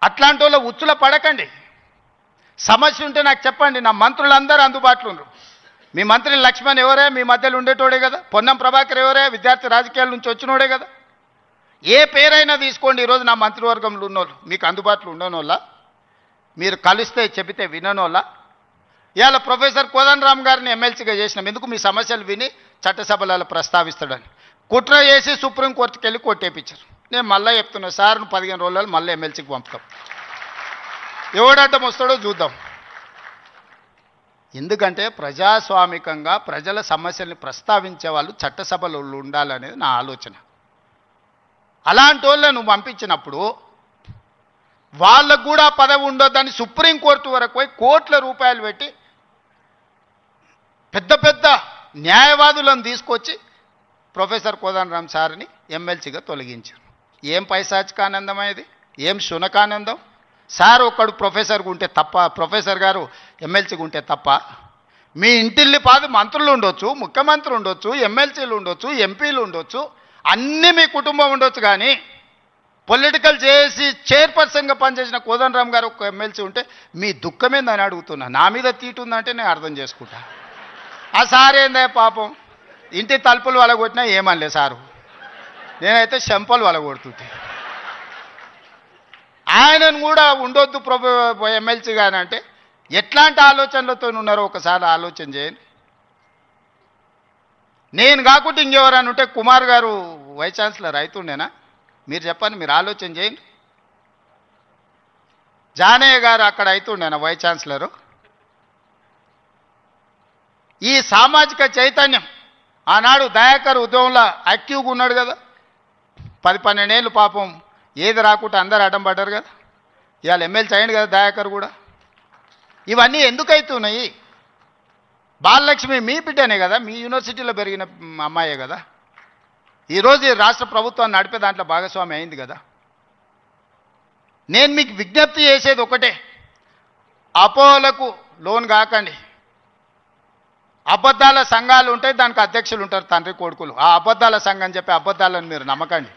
అట్లాంటి వాళ్ళ ఉచ్చుల పడకండి. సమస్య ఉంటే నాకు చెప్పండి. నా మంత్రులందరూ అందుబాటులో ఉన్నారు. మీ మంత్రి లక్ష్మణ్ ఎవరే? మీ మధ్యలో ఉండేటోడే కదా. పొన్నం ప్రభాకర్ ఎవరే? విద్యార్థి రాజకీయాల నుంచి వచ్చినోడే కదా. ఏ పేరైనా తీసుకోండి. ఈరోజు నా మంత్రివర్గంలో ఉన్నోళ్ళు మీకు అందుబాటులో ఉండనోళ్ళ, మీరు కలిస్తే చెబితే విననోళ్ళ. ఇవాళ ప్రొఫెసర్ కోదండరామ్ గారిని ఎమ్మెల్సీగా చేసినాం. ఎందుకు? మీ సమస్యలు విని చట్టసభలలో ప్రస్తావిస్తాడని. కుట్ర చేసి సుప్రీంకోర్టుకి వెళ్ళి కొట్టేపించారు. నేను మళ్ళీ చెప్తున్నా, సార్ 15 రోజులు మళ్ళీ ఎమ్మెల్సీకి పంపుతాం. ఎవడడ్డం వస్తాడో చూద్దాం. ఎందుకంటే ప్రజాస్వామికంగా ప్రజల సమస్యల్ని ప్రస్తావించే వాళ్ళు చట్టసభలో ఉండాలనేది నా ఆలోచన. అలాంటి వాళ్ళను పంపించినప్పుడు వాళ్ళకు కూడా పదవి ఉండొద్దని సుప్రీంకోర్టు వరకు పోయి కోట్ల రూపాయలు పెట్టి పెద్ద పెద్ద న్యాయవాదులను తీసుకొచ్చి ప్రొఫెసర్ కోదండరామ్ సార్ని ఎమ్మెల్సీగా తొలగించారు. ఏం పైశాచికానందం ఇది? ఏం శునకానందం? సార్ ఒక్కడు ప్రొఫెసర్గా ఉంటే తప్ప, ప్రొఫెసర్ గారు ఎమ్మెల్సీగా ఉంటే తప్ప? మీ ఇంటిల్లి పాది మంత్రులు ఉండొచ్చు, ముఖ్యమంత్రి ఉండొచ్చు, ఎమ్మెల్సీలు ఉండొచ్చు, ఎంపీలు ఉండొచ్చు, అన్నీ మీ కుటుంబం ఉండొచ్చు. కానీ పొలిటికల్ చేసి చైర్పర్సన్గా పనిచేసిన కోదండరామ్ గారు ఒక ఎమ్మెల్సీ ఉంటే మీ దుఃఖమేందని అడుగుతున్నా. నా మీద తీటుందంటే నేను అర్థం చేసుకుంటా. ఆ సార్ ఏందే పాపం, ఇంటి తలుపులు వలగొట్టినా ఏమనలే సారు. నేనైతే చెంపలు వలగొడుతుంటే. ఆయనను కూడా ఉండొద్దు ఎమ్మెల్సీగా అంటే ఎట్లాంటి ఆలోచనలతో ఉన్నారో ఒకసారి ఆలోచన చేయండి. నేను కాకుండా ఇంకెవరైనా ఉంటే కుమార్ గారు వైస్ ఛాన్సలర్ అవుతుండేనా? మీరు చెప్పండి, మీరు ఆలోచన చేయండి. జానయ్య గారు అక్కడ అవుతుండేనా వైస్ ఛాన్సలరు? ఈ సామాజిక చైతన్యం ఆనాడు దయాకర్ ఉద్యమంలో యాక్టివ్గా ఉన్నాడు కదా. 10-12 ఏళ్ళు పాపం ఏది రాకుండా అందరు అడ్డం పడ్డారు కదా. ఇవాళ ఎమ్మెల్సీ అయ్యింది కదా దయాకర్ కూడా. ఇవన్నీ ఎందుకు అవుతున్నాయి? బాలలక్ష్మి మీ బిడ్డనే కదా, మీ యూనివర్సిటీలో పెరిగిన అమ్మాయే కదా. ఈరోజు ఈ రాష్ట్ర ప్రభుత్వాన్ని నడిపే దాంట్లో భాగస్వామి అయింది కదా. నేను మీకు విజ్ఞప్తి చేసేది ఒకటే, అపోహలకు లోన్ కాకండి. అబద్ధాల సంఘాలు ఉంటాయి, దానికి అధ్యక్షులు ఉంటారు, తండ్రి కొడుకులు. ఆ అబద్ధాల సంఘం చెప్పి అబద్ధాలను మీరు నమ్మకండి.